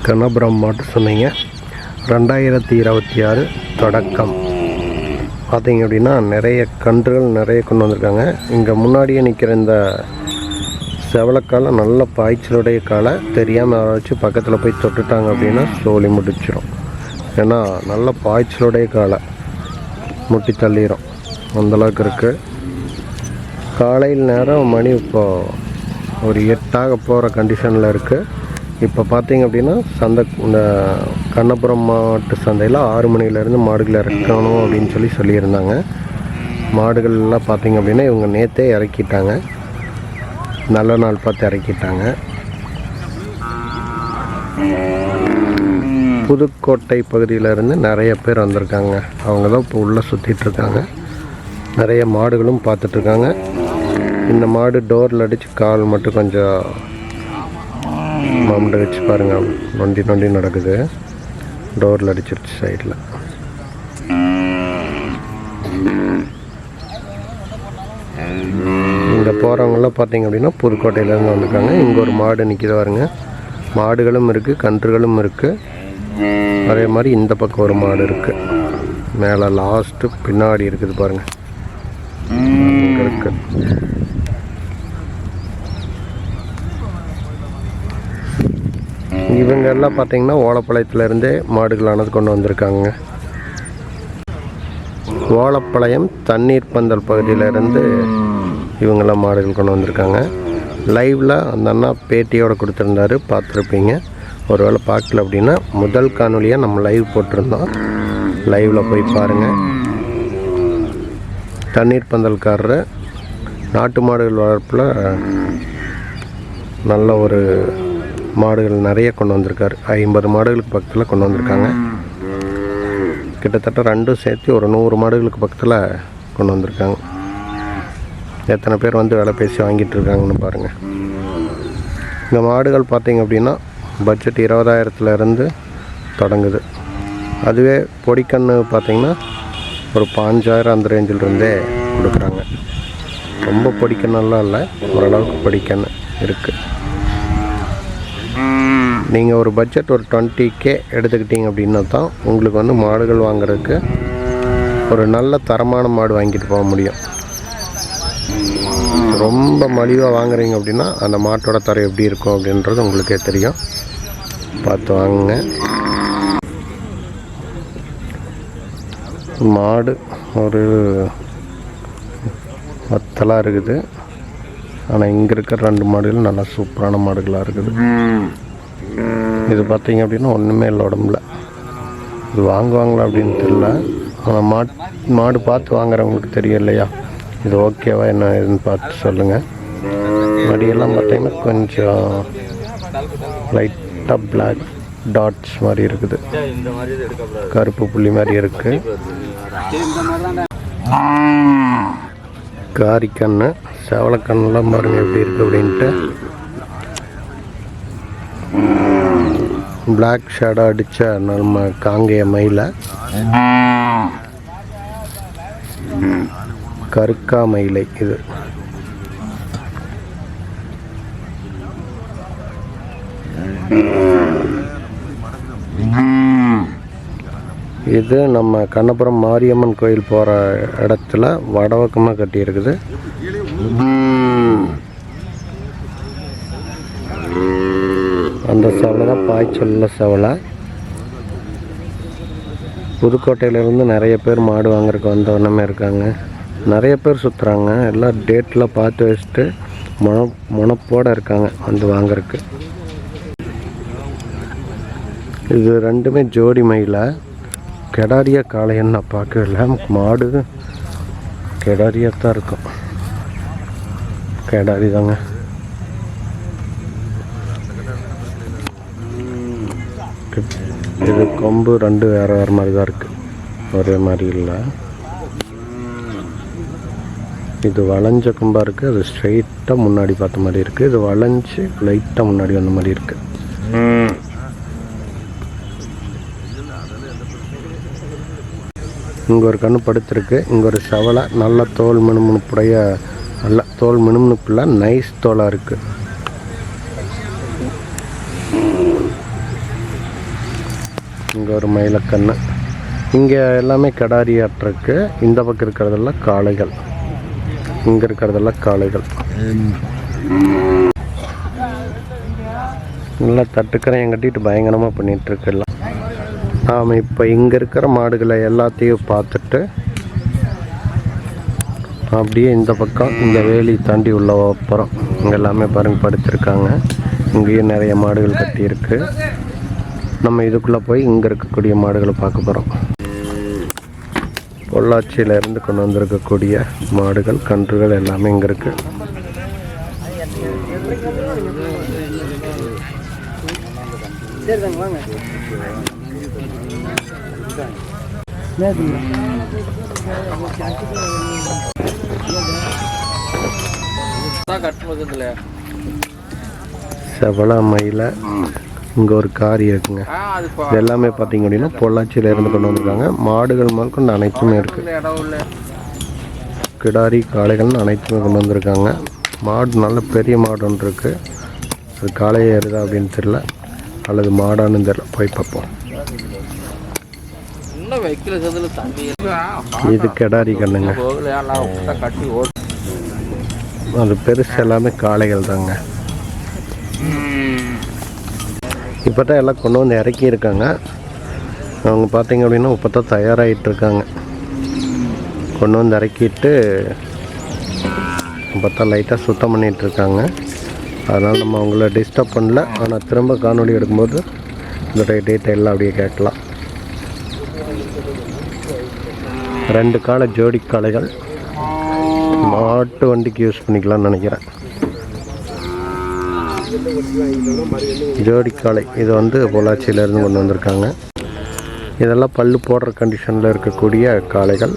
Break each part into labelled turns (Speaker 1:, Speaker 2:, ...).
Speaker 1: கண்ணபுரம் மாட்டு சொன்னீங்க 2026 தொடக்கம் பார்த்தீங்க அப்படின்னா நிறைய கன்றுகள் நிறைய கொண்டு வந்திருக்காங்க. இங்கே முன்னாடியே நிற்கிற இந்த செவலக்காலை நல்ல பாய்ச்சலுடைய காலை தெரியாமல் யாராச்சு பக்கத்தில் போய் தொட்டுட்டாங்க அப்படின்னா சோழி முடிச்சிடும். ஏன்னா நல்ல பாய்ச்சலுடைய காலை முட்டி தள்ளிடும், அந்தளவுக்கு இருக்குது. காலையில் நேரம் மணி இப்போது ஒரு 8 போகிற கண்டிஷனில் இருக்குது. இப்போ பார்த்தீங்க அப்படின்னா இந்த கண்ணபுரம் மாட்டு சந்தையில் 6 மணிலேருந்து மாடுகளை இறக்கணும் அப்படின்னு சொல்லியிருந்தாங்க. மாடுகள்லாம் பார்த்தீங்க அப்படின்னா இவங்க நேற்றே இறக்கிட்டாங்க, நல்ல நாள் பார்த்து இறக்கிட்டாங்க. புதுக்கோட்டை பகுதியிலேருந்து நிறைய பேர் வந்திருக்காங்க. அவங்க தான் இப்போ உள்ளே சுற்றிட்டுருக்காங்க. நிறைய மாடுகளும் பார்த்துட்ருக்காங்க. இந்த மாடு டோரில் அடித்து கால் மட்டும் கொஞ்சம் மம்முண்டு வச்சு பாருங்கள், நொண்டி நடக்குது. டோரில் அடிச்சிருச்சு சைடில். இங்கே போகிறவங்களாம் பார்த்தீங்க அப்படின்னா புதுக்கோட்டையிலேருந்து வந்திருக்காங்க. இங்கே ஒரு மாடு நிற்கிது பாருங்க. மாடுகளும் இருக்குது, கன்றுகளும் இருக்குது. அதே மாதிரி இந்த பக்கம் ஒரு மாடு இருக்குது. மேலே லாஸ்ட்டு பின்னாடி இருக்குது பாருங்கள், இங்கே இருக்குது. இவங்க எல்லாம் பார்த்தீங்கன்னா ஓலப்பாளையத்துலேருந்தே மாடுகளானது கொண்டு வந்திருக்காங்க. ஓலப்பாளையம் தண்ணீர் பந்தல் பகுதியிலேருந்து இவங்கெல்லாம் மாடுகள் கொண்டு வந்திருக்காங்க. லைவில் அந்த அண்ணா பேட்டியோடு கொடுத்துருந்தாரு, பார்த்துருப்பீங்க. ஒரு வேளை பார்க்கல அப்படின்னா முதல் காணொலியாக நம்ம லைவ் போட்டிருந்தோம், லைவில் போய் பாருங்கள். தண்ணீர் பந்தல்காரர் நாட்டு மாடுகள் வளர்ப்பில் நல்ல ஒரு மாடுகள் நிறைய கொண்டு வந்திருக்காரு. 50 மாடுகளுக்கு பக்கத்தில் கொண்டு வந்திருக்காங்க. கிட்டத்தட்ட ரெண்டும் சேர்த்து ஒரு 100 மாடுகளுக்கு பக்கத்தில் கொண்டு வந்திருக்காங்க. எத்தனை பேர் வந்து விலை பேசி வாங்கிட்டு இருக்காங்கன்னு பாருங்கள். இந்த மாடுகள் பார்த்திங்க அப்படின்னா பட்ஜெட் 20,000 தொடங்குது. அதுவே பொடிக்கன்று பார்த்திங்கன்னா ஒரு 5,000 அந்த ரேஞ்சிலிருந்தே கொடுக்குறாங்க. ரொம்ப பொடிக்கண்ணெல்லாம் இல்லை, ஓரளவுக்கு பொடிக்கண்ணு இருக்குது. நீங்கள் ஒரு பட்ஜெட் ஒரு 20K எடுத்துக்கிட்டீங்க அப்படின்னா தான் உங்களுக்கு வந்து மாடுகள் வாங்குறதுக்கு ஒரு நல்ல தரமான மாடு வாங்கிட்டு போக முடியும். ரொம்ப மலிவாக வாங்குறீங்க அப்படின்னா அந்த மாட்டோட தரம் எப்படி இருக்கும் அப்படின்றது உங்களுக்கே தெரியும், பார்த்து வாங்குங்க. மாடு ஒரு வத்தலாக இருக்குது. ஆனால் இங்கே இருக்கிற 2 மாடுகளும் நல்லா சூப்பரான மாடுகளாக இருக்குது. இது பார்த்தீங்க அப்படின்னா ஒன்றுமே இல்லை உடம்புல. இது வாங்குவாங்களா அப்படின்னு தெரியல. ஆனால் மாடு பார்த்து வாங்குறவங்களுக்கு தெரியும் இல்லையா, இது ஓகேவா என்ன இதுன்னு பார்த்து சொல்லுங்கள். மடியெல்லாம் பார்த்தீங்கன்னா கொஞ்சம் லைட்டாக பிளாக் டாட்ஸ் மாதிரி இருக்குது, கருப்பு புள்ளி மாதிரி இருக்குது. காரிக்கண்ணு செவலக்கண்ணெலாம் பாருங்கள் எப்படி இருக்குது அப்படின்ட்டு. பிளாக் ஷேடோ அடித்த நம்ம காங்கேய மயில, கருக்கா மயிலை. இது நம்ம கண்ணபுரம் மாரியம்மன் கோயில் போகிற இடத்துல வடபக்கமாக கட்டியிருக்குது. அந்த செவலை தான் பாய்ச்சல்ல செவலை. புதுக்கோட்டையிலேருந்து நிறைய பேர் மாடு வாங்குறதுக்கு வந்தவண்ணமே இருக்காங்க. நிறைய பேர் சுற்றுறாங்க. எல்லாம் டேட்டில் பார்த்து வச்சுட்டு முனப்போடு இருக்காங்க வந்து வாங்குறதுக்கு. இது 2மே ஜோடி மயில. கெடாரியா காளையன்னு நான் பார்க்கவே இல்லை. மாடு கெடாரியாக தான் இருக்கும், கெடாரி தாங்க. இது கொம்பு 2 வேறு மாதிரி தான் இருக்குது, ஒரே மாதிரி இல்லை. இது வளைஞ்ச கொம்பாக இருக்குது, அது ஸ்ட்ரெயிட்டாக முன்னாடி பார்த்த மாதிரி இருக்குது. இது வளைஞ்சு லைட்டாக முன்னாடி வந்த மாதிரி இருக்குது. இங்கே ஒரு கண்ணு படுத்துருக்கு. இங்கே ஒரு செவலை நல்ல தோல் மினுமுனுப்புடைய, நல்ல தோல் மினுமுனுப்புல நைஸ் தோலாக இருக்குது. இங்கே ஒரு மயிலக்கண்ணு. இங்கே எல்லாமே கிடாரியாட்டிருக்கு. இந்த பக்கம் இருக்கிறதெல்லாம் காளைகள், இங்கே இருக்கிறதெல்லாம் காளைகள். நல்லா தட்டுக்கரையும் கட்டிட்டு பயங்கரமாக பண்ணிகிட்ருக்கலாம். நாம் இப்போ இங்கே இருக்கிற மாடுகளை எல்லாத்தையும் பார்த்துட்டு அப்படியே இந்த பக்கம் இந்த வேலி தாண்டி உள்ள அப்புறம் இங்கே எல்லாமே பாருங்க படுத்திருக்காங்க. இங்கேயும் நிறைய மாடுகள் கட்டியிருக்கு. நம்ம இதுக்குள்ளே போய் இங்கே இருக்கக்கூடிய மாடுகளை பார்க்க போகிறோம். பொள்ளாச்சியிலேருந்து கொண்டு வந்திருக்கக்கூடிய மாடுகள் கன்றுகள் எல்லாமே இங்கே இருக்குது. செவல மயில இங்கே ஒரு காரி இருக்குங்க. இது எல்லாமே பார்த்தீங்க அப்படின்னா பொள்ளாச்சியில இருந்து கொண்டு வந்திருக்காங்க. மாடுகள் முதல் கொண்டு அனைத்துமே இருக்கு. கிடாரி காளைகள்னு அனைத்துமே கொண்டு வந்திருக்காங்க. மாடு நல்ல பெரிய மாடு ஒன்று இருக்கு. அது காளையே ஏறுதா அப்படின்னு தெரியல, அல்லது மாடான்னு தெரியல. போய் பார்ப்போம். இது கிடாரி கண்ணுங்க. அது பெருசு எல்லாமே காளைகள் தாங்க. இப்போ தான் எல்லாம் கொண்டு வந்து இறக்கியிருக்காங்க. அவங்க பார்த்தீங்க அப்படின்னா இப்போ தான் தயாராகிட்டு இருக்காங்க. கொண்டு வந்து இறக்கிட்டு இப்போ தான் லைட்டாக சுத்தம் பண்ணிகிட்ருக்காங்க. அதனால் நம்ம அவங்கள டிஸ்டர்ப் பண்ணல. ஆனால் திரும்ப காணொலி எடுக்கும்போது இதோடைய டீட்டெயிலாம் அப்படியே கேட்கலாம். 2 காளை ஜோடி காளைகள். மாட்டு வண்டிக்கு யூஸ் பண்ணிக்கலாம்னு நினைக்கிறேன். ஜோடி காளை இது வந்து பொள்ளாச்சியிலேருந்து கொண்டு வந்திருக்காங்க. இதெல்லாம் பல்லு போடுற கண்டிஷனில் இருக்கக்கூடிய காளைகள்.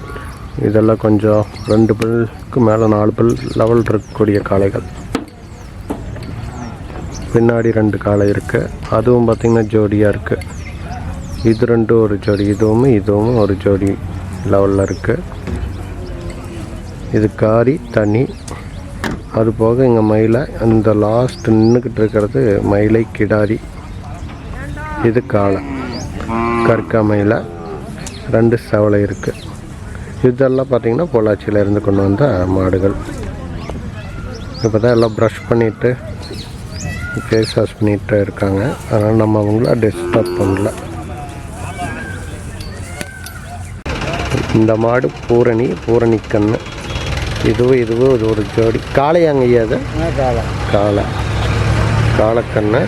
Speaker 1: இதெல்லாம் கொஞ்சம் 2 பல்லுக்கு மேலே 4 பல் லெவல் இருக்கக்கூடிய காளைகள். பின்னாடி 2 காளை இருக்குது. அதுவும் பார்த்திங்கன்னா ஜோடியாக இருக்குது. இது 2 ஒரு ஜோடி, இதுவும் ஒரு ஜோடி லெவலில் இருக்குது. இது காரி தனி. அது போக இங்கே மயிலை அந்த லாஸ்ட் நின்றுக்கிட்டு இருக்கிறது மயிலை கிடாரி. இது காளை கற்கா மயிலை. 2 செவலை இருக்குது. இதெல்லாம் பார்த்திங்கன்னா பொள்ளாச்சியிலேருந்து கொண்டு வந்த மாடுகள். இப்போ தான் எல்லாம் ப்ரஷ் பண்ணிவிட்டு ஃபேஸ் வாஷ் பண்ணிகிட்டு இருக்காங்க. அதனால் நம்ம அவங்கள டிஸ்டர்ப் பண்ணல. இந்த மாடு பூரணி கண்ணு. இதுவும் இது ஒரு ஜோடி காளையாங்க. ஐயா அது காளைக்கண்ணு.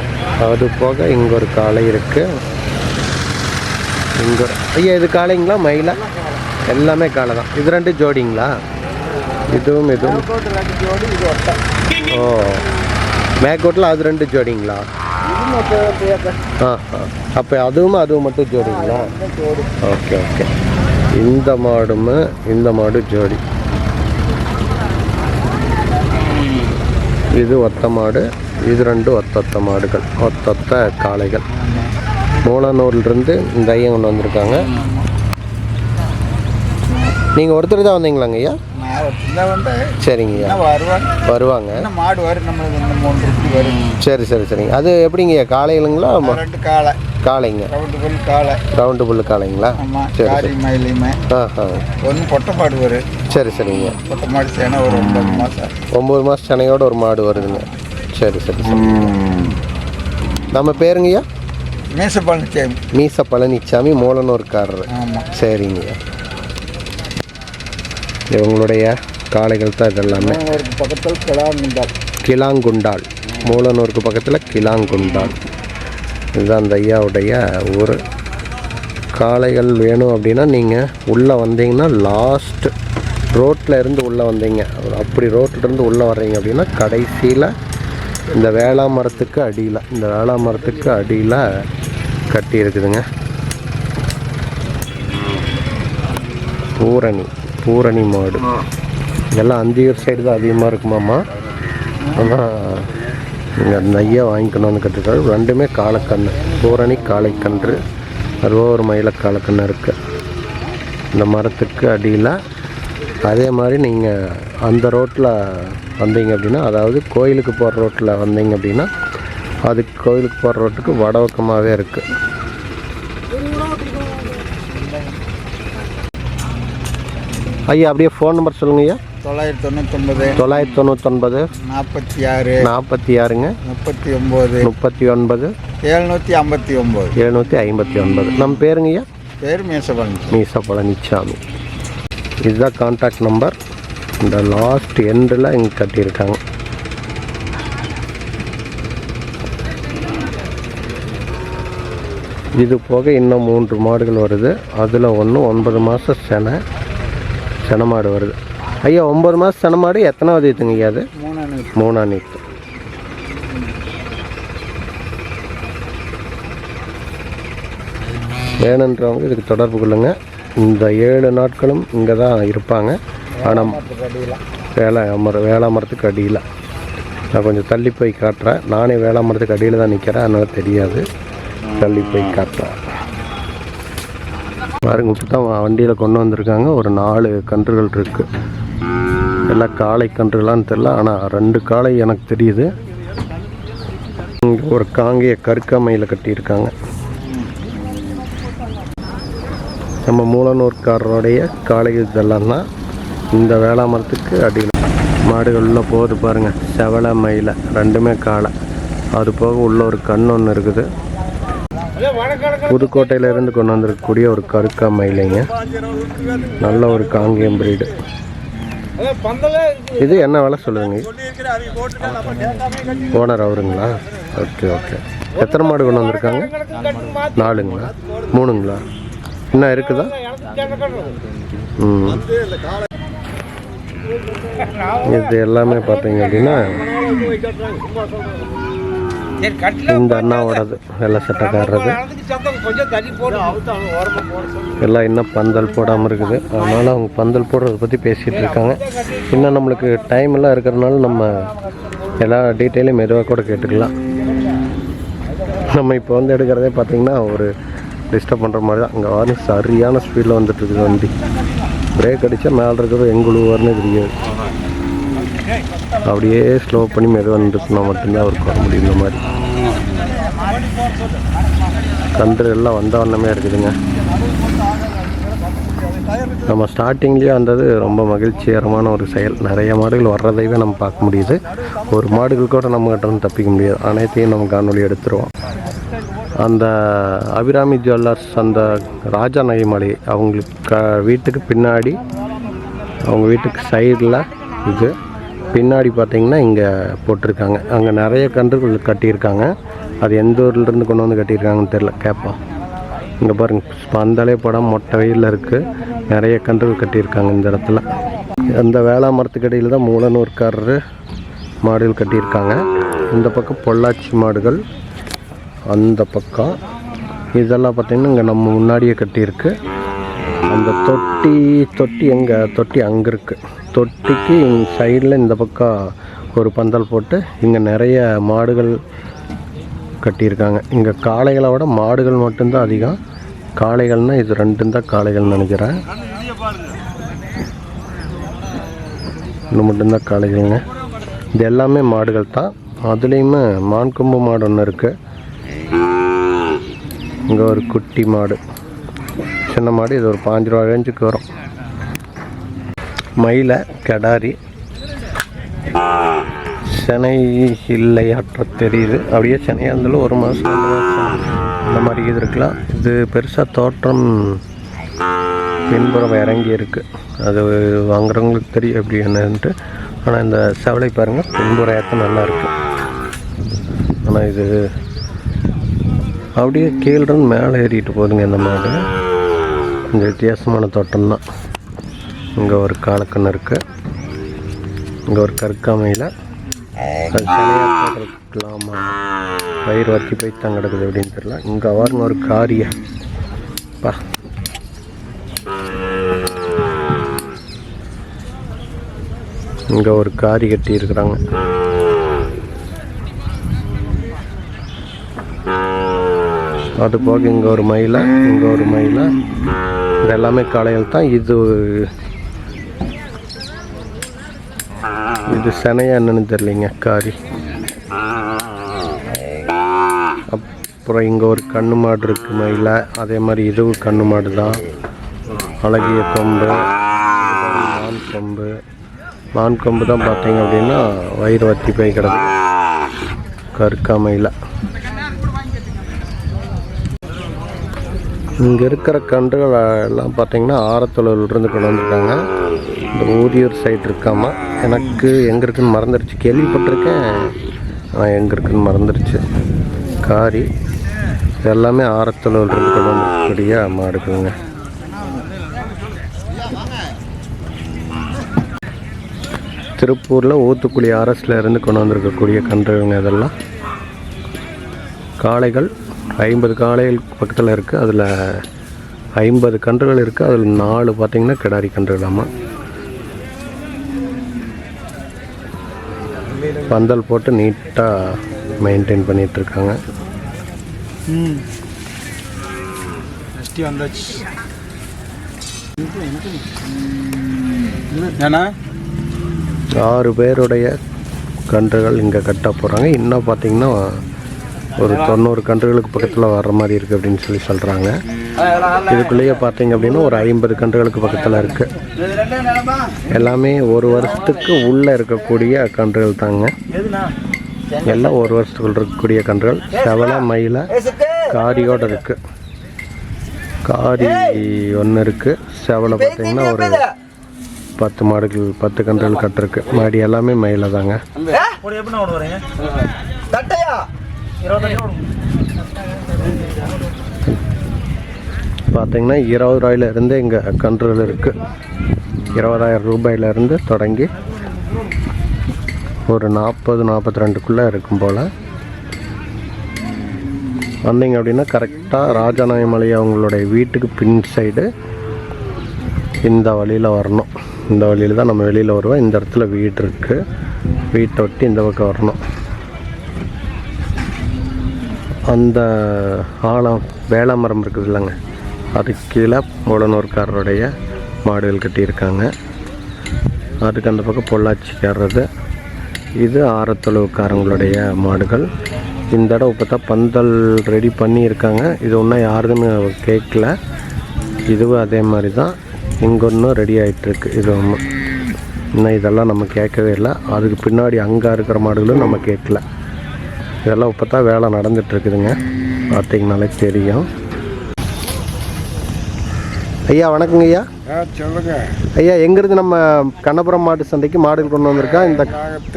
Speaker 1: அது போக இங்கே ஒரு காளை இருக்குது. இங்கே ஐயா இது காளைங்களா மயிலா? எல்லாமே காளை தான். இது 2 ஜோடிங்களா? இதுவும் ஓ மேக்கோட்டில் அது 2 ஜோடிங்களா? அப்போ அதுவும் மட்டும் ஜோடிங்களா? ஓகே. இந்த மாடு ஜோடி. இது ஒத்த மாடு. இது 2 ஒத்த மாடுகள், ஒத்த காளைகள். மூலனூர்லேருந்து இந்த ஐயன் கொண்டு வந்திருக்காங்க. நீங்கள் ஒருத்தர் தான் வந்தீங்களாங்க ஐயா? சரிங்க ஐயா. வருவாங்க. சரிங்க. அது எப்படிங்க சரிங்க. காளைங்க ரவுண்டு புல்லு காளைங்களா? சரி. சரிங்க. 9 மாதம் செனையோட ஒரு மாடு வருதுங்க. சரி. நம்ம பேருங்கய்யா? மீச பழனிசாமி மூலனூர்காரர். சரிங்கய்யா. இவங்களுடைய காளைகள் தான் இதெல்லாமே. பக்கத்தில் கிளாங்குண்டால். மூலனூருக்கு பக்கத்தில் கிளாங்குண்டால். இதுதான் அந்த ஐயாவுடைய ஊர். காளைகள் வேணும் அப்படின்னா நீங்கள் உள்ளே வந்தீங்கன்னா லாஸ்ட் ரோட்டில் இருந்து உள்ளே வந்தீங்க. அப்படி ரோட்டிலேருந்து உள்ளே வர்றீங்க அப்படின்னா கடைசியில் இந்த வேளாமரத்துக்கு அடியில் கட்டி இருக்குதுங்க. பூரணி மாடு. இதெல்லாம் அந்தியூர் சைடு தான் அதிகமாக இருக்குமாம்மா. ஆனால் இங்கே அந்த ஐயா வாங்கிக்கணும் வந்து கற்றுக்காரு. 2மே காளைக்கன்று. பூரணி காளைக்கன்று. அதுவோ ஒரு மயில காளைக்கன்று இருக்குது இந்த மரத்துக்கு அடியில். அதே மாதிரி நீங்கள் அந்த ரோட்டில் வந்தீங்க அப்படின்னா, அதாவது கோயிலுக்கு போகிற ரோட்டில் வந்தீங்க அப்படின்னா, அது கோயிலுக்கு போகிற ரோட்டுக்கு வடபக்கமாகவே இருக்குது. ஐயா அப்படியே ஃபோன் நம்பர் சொல்லுங்க ஐயா.
Speaker 2: 999
Speaker 1: 999
Speaker 2: 46
Speaker 1: 46ங்க
Speaker 2: 39
Speaker 1: 759. நம்ம பேருங்க ஐயா?
Speaker 2: பேர்
Speaker 1: மீச பழனிசாமி. இதுதான் கான்டாக்ட் நம்பர். இந்த லாஸ்ட் எண்டில் இங்கே கட்டியிருக்காங்க. இது போக இன்னும் 3 மாடுகள் வருது. அதில் ஒன்று 9 மாதம் சென மாடு வருது. ஐயா 9 மாதம் சென மாடு எத்தனாவது ஈத்துங்க ஐயா? அது 3ஆம் ஈத்து. வேணுன்றவங்க இதுக்கு தொடர்பு கொள்ளுங்க. இந்த 7 நாட்களும் இங்கே தான் இருப்பாங்க. ஆனால் வேளாமரத்துக்கு அடியில். நான் கொஞ்சம் தள்ளி போய் காட்டுறேன். நானே வேளாமரத்துக்கு அடியில் தான் நிற்கிறேன், அதனால் தெரியாது. தள்ளி போய் காட்டுறேன் பாருங்க. இப்போ தான் வண்டியில் கொண்டு வந்திருக்காங்க. ஒரு 4 கன்றுகள் இருக்குது. எல்லாம் காளை கன்றுகளான்னு தெரில, ஆனால் 2 காளை எனக்கு தெரியுது. இங்கே ஒரு காங்கைய கருக்காமையில் கட்டியிருக்காங்க. நம்ம மூலனூர்காரருடைய காளைகள் இதெல்லாம் தான் இந்த வேளாமரத்துக்கு அடியில். மாடுகள் உள்ளே போகுது பாருங்கள். செவலை மயிலை 2மே காளை. அது போக உள்ள ஒரு கண் ஒன்று இருக்குது. புதுக்கோட்டையிலேருந்து கொண்டு வந்திருக்கக்கூடிய ஒரு கருக்கா மயிலைங்க. நல்ல ஒரு காங்கேயம் பிரீடு. இது என்ன விலை சொல்லுதுங்க? ஓனர் அவருங்களா? Okay okay. எத்தனை மாடு கொண்டு வந்திருக்காங்க? 4ங்களா? 3ங்களா? இன்னும் இருக்குதா? இது எல்லாமே பார்த்தீங்க அப்படின்னா இந்த அண்ணாவோடது. வெள்ளை சட்டைக்காரது எல்லாம் இன்னும் பந்தல் போடாமல் இருக்குது. அதனால் அவங்க பந்தல் போடுறத பற்றி பேசிகிட்டு இருக்காங்க. இன்னும் நம்மளுக்கு டைம் எல்லாம் இருக்கிறதுனால நம்ம எல்லா டீட்டெயிலும் மெதுவாக கூட கேட்டுக்கலாம். நம்ம இப்போ வந்து எடுக்கிறதே பார்த்திங்கன்னா ஒரு டிஸ்டர்ப் பண்ணுற மாதிரி தான். இங்கே வாரி சரியான ஸ்பீடில் வந்துட்டுருக்குது வண்டி. பிரேக் அடித்தா மேலே இருக்கிறது எங்குழுவார்னு தெரியாது. அப்படியே ஸ்லோ பண்ணி மெதுவாக வந்துட்டுனா மட்டும்தான் அவருக்கு வர முடியும். இந்த மாதிரி கன்று எல்லாம் வந்த வண்ணமே இருக்குதுங்க. நம்ம ஸ்டார்டிங்லேயே வந்தது ரொம்ப மகிழ்ச்சிகரமான ஒரு செயல். நிறைய மாடுகள் வர்றதைவே நம்ம பார்க்க முடியுது. ஒரு மாடுகள் கூட நம்ம கிட்ட வந்து தப்பிக்க முடியாது. அனைத்தையும் நம்ம காணொலி எடுத்துருவோம். அந்த அபிராமி ஜுவல்லர்ஸ், அந்த ராஜா நகைமலை அவங்களுக்கு வீட்டுக்கு பின்னாடி, அவங்க வீட்டுக்கு சைடில் இது பின்னாடி பார்த்திங்கன்னா இங்கே போட்டிருக்காங்க. அங்கே நிறைய கன்றுகள் கட்டியிருக்காங்க. அது எந்த ஊர்லேருந்து கொண்டு வந்து கட்டியிருக்காங்கன்னு தெரில, கேட்போம். இங்கே பாருங்கள், பந்தலே படம் மொட்டை வெயிலில் இருக்குது. நிறைய கன்றுகள் கட்டியிருக்காங்க இந்த இடத்துல. அந்த வேளாமரத்துக்கு இடையில் தான் மூலனூர்காரரு மாடுகள் கட்டியிருக்காங்க. இந்த பக்கம் பொள்ளாச்சி மாடுகள், அந்த பக்கம் இதெல்லாம் பார்த்திங்கன்னா இங்கே நம்ம முன்னாடியே கட்டியிருக்கு. அந்த தொட்டி எங்கே? தொட்டி அங்கே இருக்குது. தொட்டிக்கு சைடில் இந்த பக்கம் ஒரு பந்தல் போட்டு இங்கே நிறைய மாடுகள் கட்டியிருக்காங்க. இங்கே காளைகளை விட மாடுகள் மட்டும்தான் அதிகம். காளைகள்னால் இது 2 தான் காளைகள்னு நினைக்கிறேன். இன்னும் மட்டும்தான் காளைகள்ங்க. இது எல்லாமே மாடுகள் தான். அதுலேயுமே மான்கொம்பு மாடு ஒன்று இருக்குது. இங்கே ஒரு குட்டி மாடு, சின்ன மாடு. இது ஒரு 5 ரூபா ரேஞ்சுக்கு வரும். மயிலை கடாரி செனை இல்லையாற்ற தெரியுது. அப்படியே சென்னையாக இருந்தாலும் 1 மாதம் 2 மாதம் அந்த மாதிரி இது இருக்கலாம். இது பெருசாக தோற்றம் பின்புறம் இறங்கி இருக்குது. அது வாங்குறவங்களுக்கு தெரியும் எப்படி என்னன்ட்டு. ஆனால் இந்த செவலை பாருங்கள், பின்புற ஏற்றம் நல்லா இருக்குது. ஆனால் இது அப்படியே கீழ்றன்னு மேலே ஏறிட்டு போகுதுங்க இந்த மாடு. இந்த வித்தியாசமான தோட்டம்தான். இங்கே ஒரு காலக்கண்ணு இருக்குது. இங்கே ஒரு கற்காமையில் இருக்கலாமா, வயிறு வத்தி போய் தான் கிடக்குது அப்படின்னு தெரியல. இங்கே வாருங்க ஒரு காரியா பா. இங்கே ஒரு காரி கட்டி இருக்கிறாங்க. அது போக இங்கே ஒரு மயிலை, இங்கே ஒரு மயிலை. இது எல்லாமே காளைகள் தான். இது செனையா என்னன்னு தெரியலைங்க, காரி. அப்புறம் இங்கே ஒரு கண்ணு மாடு இருக்குது மயிலை. அதே மாதிரி இதுவும் கண்ணு மாடு தான். அழகிய கொம்பு. மான் கொம்பு தான் பார்த்தீங்க அப்படின்னா வயிறு வத்தி போய் கிடக்கு கருக்காமையில். இங்கே இருக்கிற கன்றுகள் எல்லாம் பார்த்தீங்கன்னா ஆரத்தொழிலிருந்து கொண்டு வந்திருக்காங்க. இந்த ஊதியூர் சைடு இருக்காமா, எனக்கு எங்கே இருக்குன்னு மறந்துடுச்சு, கேள்விப்பட்டிருக்கேன் ஆனால் எங்கே இருக்குன்னு மறந்துடுச்சு. காரி எல்லாமே ஆரத்தொழிலிருந்து கொண்டு வந்திருக்கக்கூடிய மாடுக்குங்க. திருப்பூரில் ஊத்துக்குழி அரசில் இருந்து கொண்டு வந்திருக்கக்கூடிய கன்றுங்க இதெல்லாம். காளைகள் 50 காளைகள் பக்கத்தில் இருக்குது. அதில் 50 கன்றுகள் இருக்குது. அதில் 4 பார்த்திங்கன்னா கிடாரி கன்றுகளாமா. பந்தல் போட்டு நீட்டாக மெயின்டைன் பண்ணிகிட்ருக்காங்க.
Speaker 2: ஏன்னா
Speaker 1: 6 பேருடைய கன்றுகள் இங்கே கட்ட போகிறாங்க. இன்னும் பார்த்திங்கன்னா ஒரு 90 கன்றுகளுக்கு பக்கத்தில் வர்ற மாதிரி இருக்குது அப்படின்னு சொல்கிறாங்க. இதுக்குள்ளேயே பார்த்தீங்க அப்படின்னா ஒரு 50 கன்றுகளுக்கு பக்கத்தில் இருக்குது. எல்லாமே 1 வருஷத்துக்கு உள்ளே இருக்கக்கூடிய கன்றுகள் தாங்க. எல்லாம் 1 வருஷத்துக்குள்ள இருக்கக்கூடிய கன்றுகள். செவலை மயில காரியோடு இருக்குது. காரி ஒன்று இருக்குது. செவலை பார்த்திங்கன்னா ஒரு 10 மாடுகள் 10 கன்றுகள் கட்டிருக்கு. மாடி எல்லாமே மயில தாங்க. பார்த்தீங்கன்னா 20 ரூபாயிலிருந்து இங்கே கன்றுகள் இருக்குது. 20,000 ரூபாயிலிருந்து தொடங்கி ஒரு 40-42க்குள்ளே இருக்கும் போல். வந்தீங்க அப்படின்னா கரெக்டாக ராஜாநாயமலை அவங்களுடைய வீட்டுக்கு பின் சைடு இந்த வழியில் வரணும். இந்த வழியில் தான் நம்ம வெளியில் வருவோம். இந்த இடத்துல வீடு இருக்குது. வீட்டை ஒட்டி இந்த பக்கம் வரணும். அந்த வேளா மரம் இருக்குது இல்லைங்க, அதுக்கு கீழே உடனூர்காரருடைய மாடுகள் கட்டியிருக்காங்க. அதுக்கு அந்த பக்கம் பொள்ளாச்சிக்காரது. இது ஆரத்தொழுவுக்காரங்களுடைய மாடுகள். இந்த இடம் இப்போ தான் பந்தல் ரெடி பண்ணியிருக்காங்க. இது ஒன்றும் யாருதுன்னு கேட்கல. இதுவும் அதே மாதிரி தான். இங்கே ஒன்றும் ரெடி ஆகிட்டுருக்கு. இது ஒன்று இன்னும் இதெல்லாம் நம்ம கேட்கவே இல்லை. அதுக்கு பின்னாடி அங்கே இருக்கிற மாடுகளும் நம்ம கேட்கல. இதெல்லாம் இப்போ தான் வேலை நடந்துகிட்ருக்குதுங்க. பார்த்தீங்கனாலே தெரியும். ஐயா வணக்கங்க ஐயா.
Speaker 2: சொல்லுங்க
Speaker 1: ஐயா. எங்கேருந்து நம்ம கண்ணபுரம் மாட்டு சந்தைக்கு மாடுகள் கொண்டு வந்திருக்கா? இந்த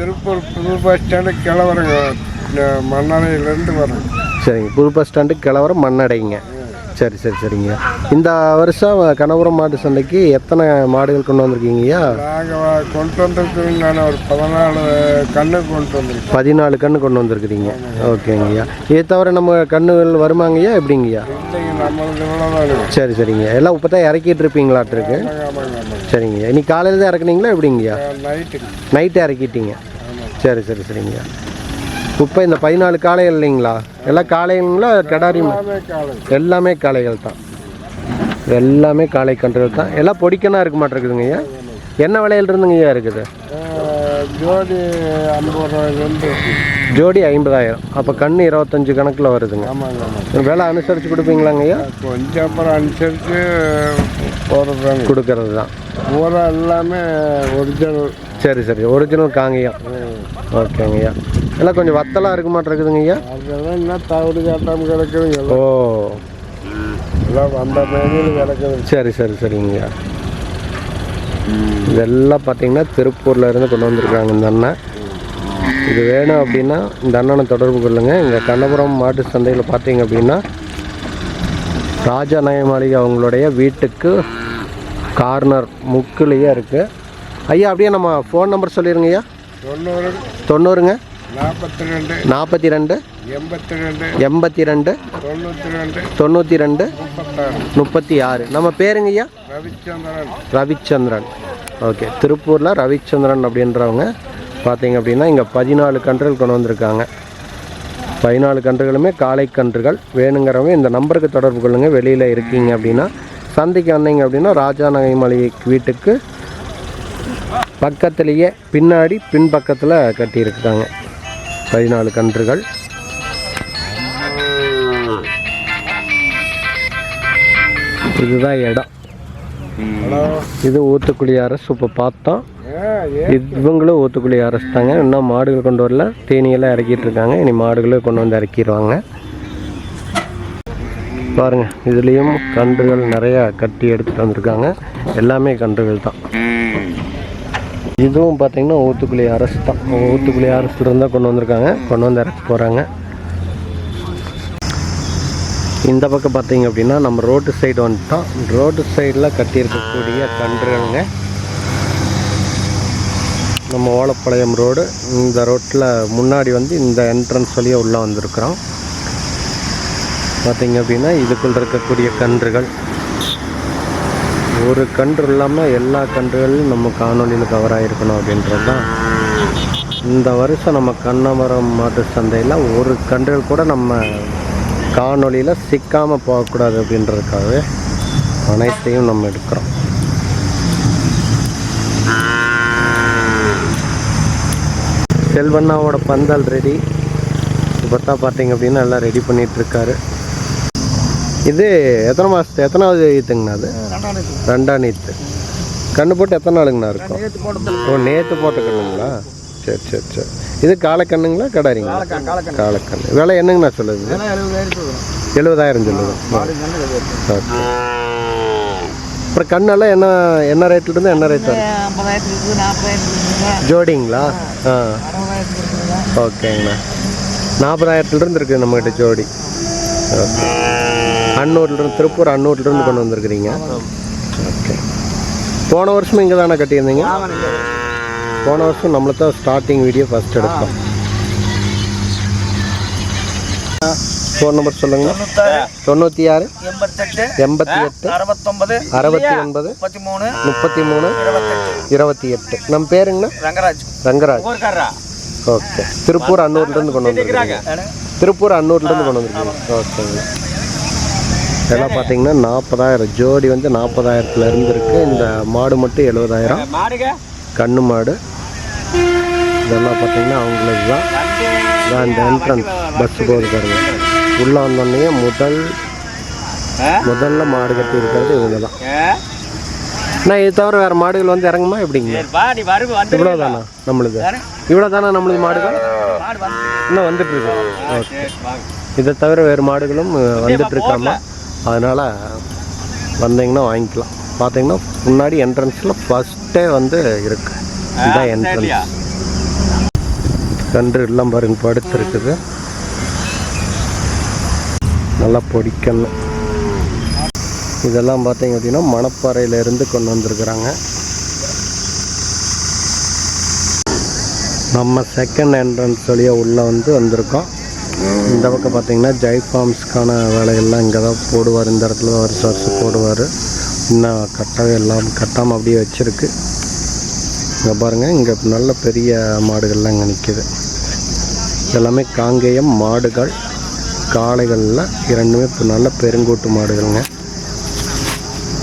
Speaker 2: திருப்பூர் புது பஸ் ஸ்டாண்டு கிளவரங்க, மண்ணடையிலேருந்து வரோம்.
Speaker 1: சரிங்க. புது பஸ் ஸ்டாண்டு கிளவரம் மண்ணடைங்க. சரி சரி சரிங்க. இந்த வருஷம் கண்ணபுரம் மாட்டு சந்தைக்கு எத்தனை மாடுகள் கொண்டு வந்திருக்கீங்கய்யா?
Speaker 2: நாங்கள் கொண்டு வந்திருக்கோங்க. நான் ஒரு 14 கன்று கொண்டு வந்திருக்கேன்.
Speaker 1: 14 கன்று கொண்டு வந்திருக்கிறீங்க. ஓகேங்கய்யா. இதை தவிர நம்ம கன்றுகள் வருமாங்கய்யா எப்படிங்கய்யா? சரி சரிங்க. எல்லாம் இப்போ தான் இறக்கிட்டு இருப்பீங்களாட்டிருக்கு. சரிங்க. இன்னைக்கு காலையில் தான் இறக்குனீங்களா எப்படிங்கய்யா? நைட்டு இறக்கிட்டீங்க. சரி சரி சரிங்கய்யா. இப்போ இந்த 14 காளைகள் இல்லைங்களா? எல்லாம் காளைங்களா கிடாரி? எல்லாமே காளைகள் தான். எல்லாமே காளை கன்றுகள் தான். எல்லாம் பொடிக்கனா இருக்க மாட்டேங்குதுங்க ஐயா. என்ன விலையில இருந்துங்க ஐயா இருக்குது?
Speaker 2: ஜோடி 50 ரூபாயிலேருந்து.
Speaker 1: ஜோடி 50,000. அப்போ கன்று 25 கணக்கில் வருதுங்க.
Speaker 2: ஆமாங்க.
Speaker 1: விலை அனுசரித்து கொடுப்பீங்களாங்க ஐயா?
Speaker 2: கொஞ்சம் அப்புறம் அனுசரித்து போடுறது
Speaker 1: கொடுக்கறது தான்.
Speaker 2: பூரா எல்லாமே ஒரிஜினல்.
Speaker 1: சரி சரி. ஒரிஜினல் காங்கய்யம். ஓகேங்க ஐயா. எல்லாம் கொஞ்சம் வத்தலாம் இருக்க மாட்டேங்குதுங்க ஐயா.
Speaker 2: அதெல்லாம் என்ன தவிடு காட்டாமல் கிடக்குதுங்க.
Speaker 1: ஓ,
Speaker 2: எல்லாம் வந்த மேனியில் கிடக்குது.
Speaker 1: சரி சரி சரிங்கய்யா. இதெல்லாம் பார்த்தீங்கன்னா திருப்பூரில் இருந்து கொண்டு வந்திருக்காங்க இந்த அண்ணன். இது வேணும் அப்படின்னா இந்த அண்ணனை தொடர்பு கொள்ளுங்க. இங்கே கண்ணபுரம் மாட்டு சந்தையில் பார்த்தீங்க அப்படின்னா ராஜா நாயமாளிகை அவங்களுடைய வீட்டுக்கு கார்னர் முக்குலேயே இருக்குது. ஐயா அப்படியே நம்ம ஃபோன் நம்பர் சொல்லிடுங்க ஐயா. 90ங்க 42 82 92 36. நம்ம பேருங்க ஐயா? ரவிச்சந்திரன். ஓகே. திருப்பூரில் ரவிச்சந்திரன் அப்படின்றவங்க பார்த்தீங்க அப்படின்னா இங்கே 14 கன்றுகள் கொண்டு வந்திருக்காங்க. 14 கன்றுகளுமே காளை கன்றுகள். வேணுங்கிறவங்க இந்த நம்பருக்கு தொடர்பு கொள்ளுங்கள். வெளியில் இருக்கீங்க அப்படின்னா சந்தைக்கு வந்தீங்க அப்படின்னா ராஜா நாயமாளிகை வீட்டுக்கு பக்கத்துலேயே பின்னாடி பின்பக்கத்தில் கட்டியிருக்காங்க 14 கன்றுகள். இதுதான் இடம்.
Speaker 2: ஹலோ.
Speaker 1: இது ஊத்துக்குழி அரசு இப்போ பார்த்தோம். இவங்களும் ஊத்துக்குழி அரசு தாங்க. இன்னும் மாடுகள் கொண்டு வரல, தேனியெல்லாம் இறக்கிட்டு இருக்காங்க. இனி மாடுகளே கொண்டு வந்து இறக்கிடுவாங்க. பாருங்கள், இதுலேயும் கன்றுகள் நிறையா கட்டி எடுத்துகிட்டு வந்திருக்காங்க. எல்லாமே கன்றுகள் தான். இதுவும் பார்த்திங்கன்னா ஊத்துக்குழி அரசு தான். ஊத்துக்குழி அரசு இருந்தால் கொண்டு வந்திருக்காங்க, கொண்டு வந்து இறக்க போகிறாங்க. இந்த பக்கம் பார்த்தீங்க அப்படின்னா நம்ம ரோட்டு சைடு வந்துட்டோம். ரோட்டு சைடில் கட்டியிருக்கக்கூடிய கன்றுகளுங்க. நம்ம ஓலப்பாளையம் ரோடு, இந்த ரோட்டில் முன்னாடி வந்து இந்த என்ட்ரன்ஸ் வழியாக உள்ளே வந்திருக்கிறோம். பார்த்தீங்க அப்படின்னா இதுக்குள்ள இருக்கக்கூடிய கன்றுகள், ஒரு கன்று இல்லாமல் எல்லா கன்றுகளும் நம்ம காணொலியில் கவர் ஆகிருக்கணும் அப்படின்றது தான். இந்த வருஷம் நம்ம கண்ணமரம் மாட்டு சந்தையில் ஒரு கன்றுகள் கூட நம்ம காணொலியில் சிக்காமல் போகக்கூடாது அப்படின்றதுக்காகவே அனைத்தையும் நம்ம எடுக்கிறோம். செல்வண்ணாவோட பந்தல் ரெடி. இப்போ தான் பார்த்தீங்க அப்படின்னா எல்லாம் ரெடி பண்ணிகிட்ருக்காரு. இது எத்தனாவது ஈத்துங்கண்ணா? அது 2ஆம் ஈத்து. கன்று போட்டு எத்தனை நாளுங்கண்ணா இருக்கும்? ஓ, நேற்று போட்ட கண்ணுங்களா? சரி சரி சரி. இது காலக்கண்ணுங்களா கடாரிங்களா? காலக்கண்ணு. விலை என்னங்கண்ணா சொல்லுது? 70,000 சொல்லுது. ஓகே. அப்புறம் கண்ணெல்லாம் என்ன ரேட்லேருந்து என்ன ரேட் வரும்? ஜோடிங்களா? ஆ, ஓகேங்கண்ணா. 40,000 இருக்குது நம்மகிட்ட ஜோடி. ஓகே. அன்னூர்லேருந்து, திருப்பூர் அன்னூர்லேருந்து கொண்டு வந்திருக்கிறீங்க. ஓகே. போன வருஷமும் இங்கே தானே கட்டியிருந்தீங்க? போன வருஷம் நம்மளுக்கு தான் ஸ்டார்டிங் வீடியோ ஃபஸ்ட் எடுத்தோம். ஃபோன் நம்பர் சொல்லுங்க. 96 88 69 33 28. நம்ம பேருங்கண்ணா? ரங்கராஜ். ஓகே. திருப்பூர் அன்னூர்லேருந்து கொண்டு வந்துருக்கீங்க. திருப்பூர் அன்னூர்லேருந்து கொண்டு வந்துருக்கீங்க. ஓகேங்க. இதெல்லாம் பார்த்தீங்கன்னா 40,000 ஜோடி வந்து 40,000 இருக்குது. இந்த மாடு மட்டும் 70,000. கண்ணு மாடு இதெல்லாம் பார்த்தீங்கன்னா அவங்களுக்கு தான். இந்த என்ட்ரன்ஸ் பஸ் போகுது பாருங்க. உள்ளே வந்தோடனே முதல்ல மாடு கட்டி இருக்கிறது இவங்க தான். ஆனால் இது தவிர வேறு மாடுகள் வந்து இறங்குமா எப்படிங்க? இவ்வளோ தானா நம்மளுது? இவ்வளோ தானே நம்மளுது மாடுகள்? இன்னும் வந்துட்டுருக்கு. ஓகே. இதை தவிர வேறு மாடுகளும் வந்துட்டுருக்காமா, அதனால் வந்தீங்கன்னா வாங்கிக்கலாம். பார்த்தீங்கன்னா முன்னாடி என்ட்ரன்ஸில் ஃபஸ்ட்டே வந்து இருக்குது. இதுதான் என்ட்ரன்ஸ். கன்று எல்லாம் பாருங்க படுத்துருக்குது. நல்லா பொடிக்கணும். இதெல்லாம் பார்த்தீங்க அப்படின்னா மணப்பாறையிலேருந்து கொண்டு வந்திருக்கிறாங்க. நம்ம செகண்ட் என்ட்ரன்ஸ் வழியாக உள்ளே வந்திருக்கோம். இந்த பக்கம் பார்த்தீங்கன்னா ஜெய் ஃபார்ம்ஸ்க்கான வேலைகள்லாம் இங்கே தான் போடுவார். இந்த இடத்துல தான் வருஷம் போடுவார். இன்னும் கட்டவே எல்லாம் கட்டாமல் அப்படியே வச்சுருக்கு. இங்கே பாருங்கள், இங்கே நல்ல பெரிய மாடுகள்லாம் இங்கே நிற்கிது. எல்லாமே காங்கேயம் மாடுகள். காளைகளில் இரண்டுமே இப்போ நல்ல பெருங்கூட்டு மாடுகள்ங்க.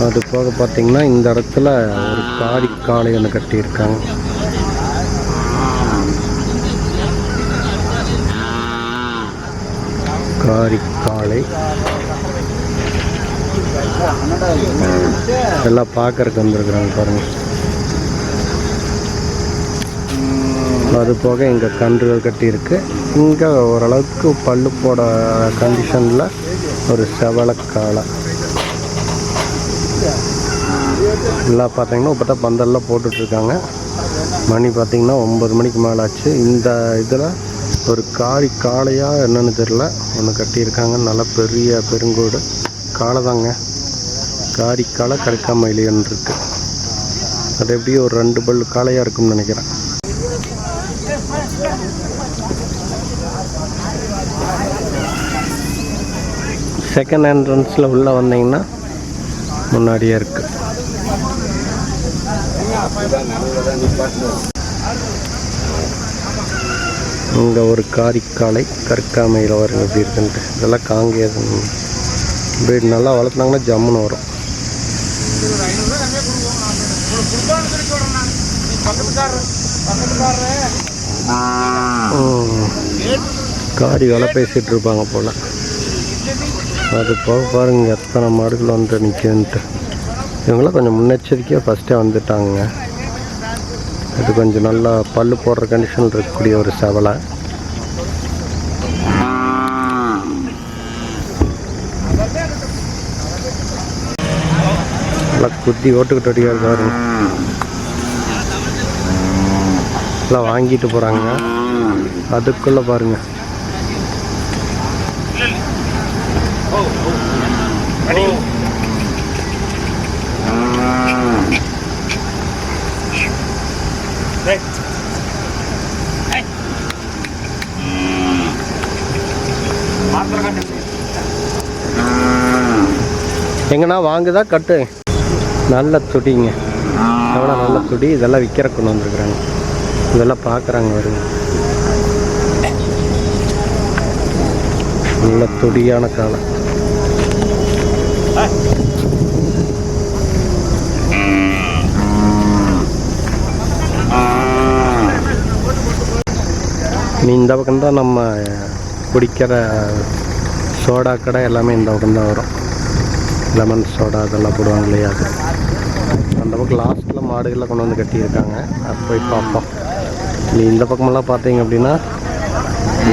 Speaker 1: அது போக பார்த்திங்கன்னா இந்த இடத்துல ஒரு காளை ஒன்று கட்டியிருக்காங்க. காளை எல்லாம் பார்க்கறதுக்கு வந்துருக்குறாங்க பாருங்கள். அது போக இங்கே கன்றுகள் கட்டியிருக்கு. இங்கே ஓரளவுக்கு பல்லு போட கண்டிஷனில் ஒரு செவலக்காலை எல்லாம் பார்த்தீங்கன்னா இப்போ தான் பந்தல்லாம் போட்டுட்ருக்காங்க. மணி பார்த்திங்கன்னா 9 மணிக்கு மேலே ஆச்சு. இந்த இதில் ஒரு காளையாக என்னென்னு தெரில ஒன்று கட்டியிருக்காங்க. நல்லா பெரிய பெருங்கோடு காளை தாங்க. காளை கடுக்காமயிலியன் இருக்குது. அது எப்படியும் ஒரு 2 பல் காளையாக இருக்கும்னு நினைக்கிறேன். செகண்ட் என்ட்ரன்ஸில் உள்ளே வந்தீங்கன்னா முன்னாடியே இருக்குது. இங்கே ஒரு காளை கற்காமையில் வரும் எப்படி இருக்குன்ட்டு. இதெல்லாம் காங்கேயம் இப்படி நல்லா வளர்த்துனாங்கன்னா ஜம்முன்னு வரும். வலை பேசிகிட்டு இருப்பாங்க போல். அது போக பாருங்க எத்தனை மாடுகள் வந்து நிற்குதுன்ட்டு. இவங்களாம் கொஞ்சம் முன்னெச்சரிக்கையாக ஃபஸ்ட்டே வந்துட்டாங்க. இது கொஞ்சம் நல்லா பல்லு போடுற கண்டிஷனில் இருக்கக்கூடிய ஒரு செவலை. நல்லா குத்தி ஓட்டுக்கிட்டு அடியாக இருக்காரு. எல்லாம் வாங்கிட்டு போகிறாங்க. அதுக்குள்ளே பாருங்க எங்கன்னா வாங்குதா கட்டு. நல்ல துடிங்க, எவ்வளோ நல்ல துடி. இதெல்லாம் விற்கிற கொண்டு வந்துருக்குறாங்க. இதெல்லாம் பார்க்குறாங்க வருங்க. நல்ல துடியான காலம். நீ இந்த பக்கம் தான் நம்ம குடிக்கிற சோடா கடை எல்லாமே இந்த பக்கம் தான் வரும். லெமன் சோடா அதெல்லாம் போடுவாங்க இல்லையா, அது அந்த பக்கம் லாஸ்ட்டில் மாடுகளில் கொண்டு வந்து கட்டியிருக்காங்க. அது போய் பார்ப்போம். நீ இந்த பக்கமெல்லாம் பார்த்தீங்க அப்படின்னா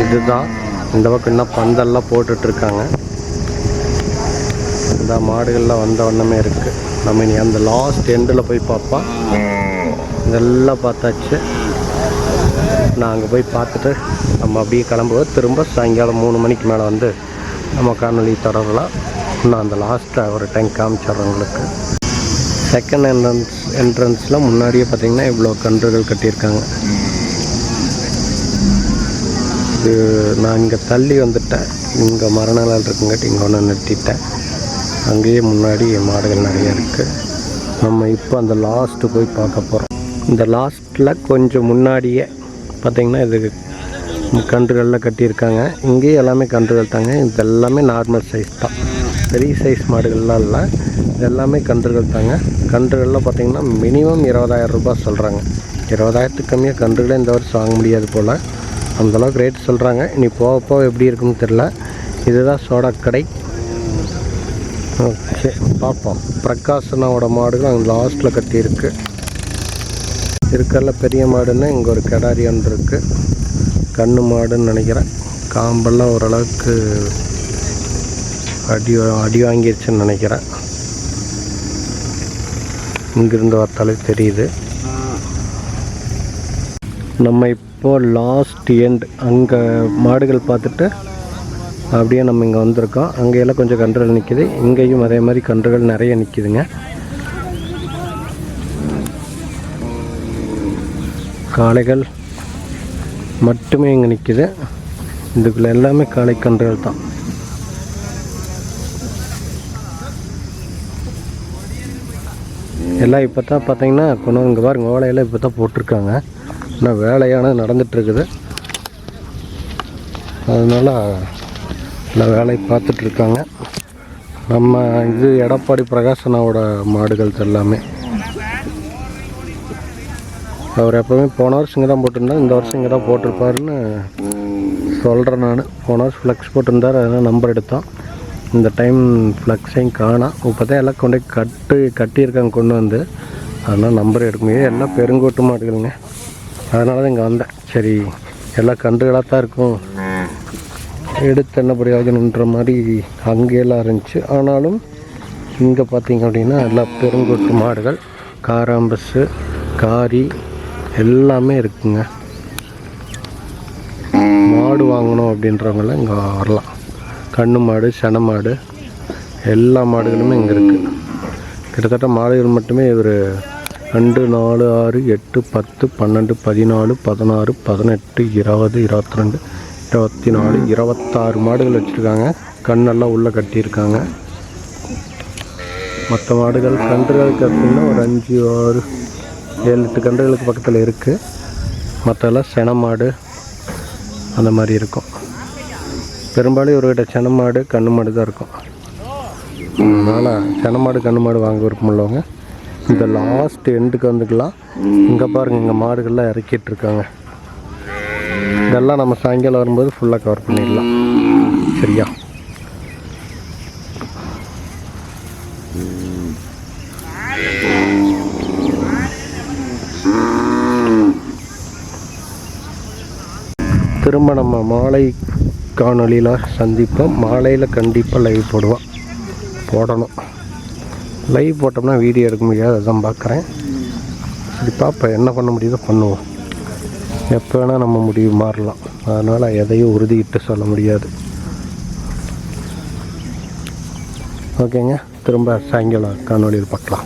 Speaker 1: இதுதான். இந்த பக்கம் இன்னும் பந்தல்லாம் போட்டுட்ருக்காங்க. இந்த மாடுகள்லாம் வந்த வண்ணமே இருக்குது. நம்ம இனி அந்த லாஸ்ட் எண்டில் போய் பார்ப்போம். இதெல்லாம் பார்த்தாச்சு. நான் அங்கே போய் பார்த்துட்டு நம்ம அப்படியே கிளம்புவோம். திரும்ப சாயங்காலம் 3 மணிக்கு மேலே வந்து நம்ம காணொலி தொடரலாம். இன்னும் அந்த லாஸ்ட்டில் ஒரு டைம் காமிச்சிட்றவங்களுக்கு. செகண்ட் என்ட்ரன்ஸில் முன்னாடியே பார்த்திங்கன்னா இவ்வளோ கன்றுகள் கட்டியிருக்காங்க. இது நான் இங்கே தள்ளி வந்துட்டேன். இங்கே மரநிழல் இருக்குங்காட்டி இங்கே ஒன்று நிறுத்திட்டேன். அங்கேயே முன்னாடி மாடுகள் நிறைய இருக்குது. நம்ம இப்போ அந்த லாஸ்ட்டு போய் பார்க்க போகிறோம். இந்த லாஸ்ட்டில் கொஞ்சம் முன்னாடியே பார்த்திங்கன்னா இது கன்றுகளில் கட்டியிருக்காங்க. இங்கேயும் எல்லாமே கன்றுகள் தாங்க. இது எல்லாமே நார்மல் சைஸ் தான், பெரிய சைஸ் மாடுகள்லாம் இல்லை. இது எல்லாமே கன்றுகள் தாங்க. கன்றுகள்லாம் பார்த்திங்கன்னா மினிமம் 20,000 ரூபாய் சொல்கிறாங்க. 20,000த்துக்கு கம்மியாக கன்றுகளே இந்த வருஷம் வாங்க முடியாது போல், அந்தளவுக்கு ரேட் சொல்கிறாங்க. இனி போக போக எப்படி இருக்குன்னு தெரில. இதுதான் சோடா கடை. ஓகே, பார்ப்போம். பிரகாசனாவோட மாடுகள் அங்கே லாஸ்ட்டில் கட்டியிருக்கு. இருக்கிறதுல பெரிய மாடுன்னா இங்கே ஒரு கிடாரி ஒன்று இருக்குது. கண்ணு மாடுன்னு நினைக்கிறேன். காம்பெல்லாம் ஓரளவுக்கு அடி வாங்கிருச்சுன்னு நினைக்கிறேன். இங்கிருந்து பார்த்தாலே தெரியுது. நம்ம இப்போது லாஸ்ட் எண்ட் அங்கே மாடுகள் பார்த்துட்டு அப்படியே நம்ம இங்கே வந்திருக்கோம். அங்கேயெல்லாம் கொஞ்சம் கன்றுகள் நிற்கிது. இங்கேயும் அதே மாதிரி கன்றுகள் நிறைய நிற்கிதுங்க. காளைகள் மட்டுமே இங்கே நிற்கிது. இதுக்குள்ள எல்லாமே காளை கன்றுகள் தான். எல்லாம் இப்போ தான் பார்த்தீங்கன்னா கொண்டு இங்கே பாருங்க, ஓலையெல்லாம் இப்போ தான் போட்டிருக்காங்க. ஆனால் வேலையானது நடந்துகிட்ருக்குது. அதனால் எல்லாம் வேலையை பார்த்துட்ருக்காங்க. நம்ம இது எடப்பாடி பிரகாசனாவோட மாடுகள் எல்லாமே. அவர் எப்போவுமே போன வருஷம் இங்கே தான் போட்டிருந்தார். இந்த வருஷம் இங்கே தான் போட்டிருப்பாருன்னு சொல்கிறேன் நான். போன வருஷம் ஃப்ளெக்ஸ் போட்டிருந்தார், அதனால் நம்பர் எடுத்தோம். இந்த டைம் ஃப்ளெக்ஸையும் காணோம். இப்போ தான் எல்லாம் கொண்டு கட்டியிருக்காங்க கொண்டு வந்து. அதனால் நம்பர் எடுக்க முடியாது. எல்லாம் பெருங்கோட்டு மாடுகளுங்க. அதனால தான் இங்கே வந்தேன். சரி, எல்லாம் கன்றுகளாக தான் இருக்கும், எடுத்து என்ன பிரயோஜனன்ற மாதிரி அங்கேயெல்லாம் இருந்துச்சு. ஆனாலும் இங்கே பார்த்தீங்க அப்படின்னா எல்லாம் பெருங்கோட்டு மாடுகள், காராம்பஸு, காரி எல்லாமே இருக்குங்க. மாடு வாங்கணும் அப்படின்றவங்களாம் இங்கே வரலாம். கண்ணு மாடு, சென மாடு, எல்லா மாடுகளுமே இங்கே இருக்குது. கிட்டத்தட்ட மாடுகள் மட்டுமே ஒரு 2, 4, 6, 8, 10, 12, 14, 16, 18, 20, 22, 24, 26 மாடுகள் வச்சுருக்காங்க. கண்ணெல்லாம் உள்ளே கட்டியிருக்காங்க. மற்ற மாடுகள் கன்றுகளுக்கு அப்படின்னா ஒரு 5, 6, 7, 8 கன்றுகளுக்கு பக்கத்தில் இருக்குது. மற்றெல்லாம் சென மாடு அந்த மாதிரி இருக்கும். பெரும்பாலும் ஒரு கிட்ட சென மாடு, கண்ணு மாடு தான் இருக்கும். அதனால் சென மாடு, கண்ணு மாடு வாங்க விருப்பம் உள்ளவங்க இந்த லாஸ்ட் எண்டுக்கு வந்துக்கலாம். இங்கே பாருங்கள், இங்கே மாடுகள்லாம் இறக்கிட்டுருக்காங்க. இதெல்லாம் நம்ம சாயங்காலம் வரும்போது ஃபுல்லாக கவர் பண்ணிடலாம். சரியா? திரும்ப நம்ம மாலை காணொளியில் சந்திப்போம். மாலையில் கண்டிப்பாக லைவ் போடணும். லைவ் போட்டோம்னா வீடியோ எடுக்க முடியாது, அதான் பார்க்குறேன். சரி பார்ப்போம், என்ன பண்ண முடியுதோ பண்ணுவோம். எப்போ வேணால் நம்ம முடிவு மாறலாம், அதனால் எதையும் உறுதியிட்டு சொல்ல முடியாது. ஓகேங்க, திரும்ப சாயங்காலம் காணொளியில் பார்க்கலாம்.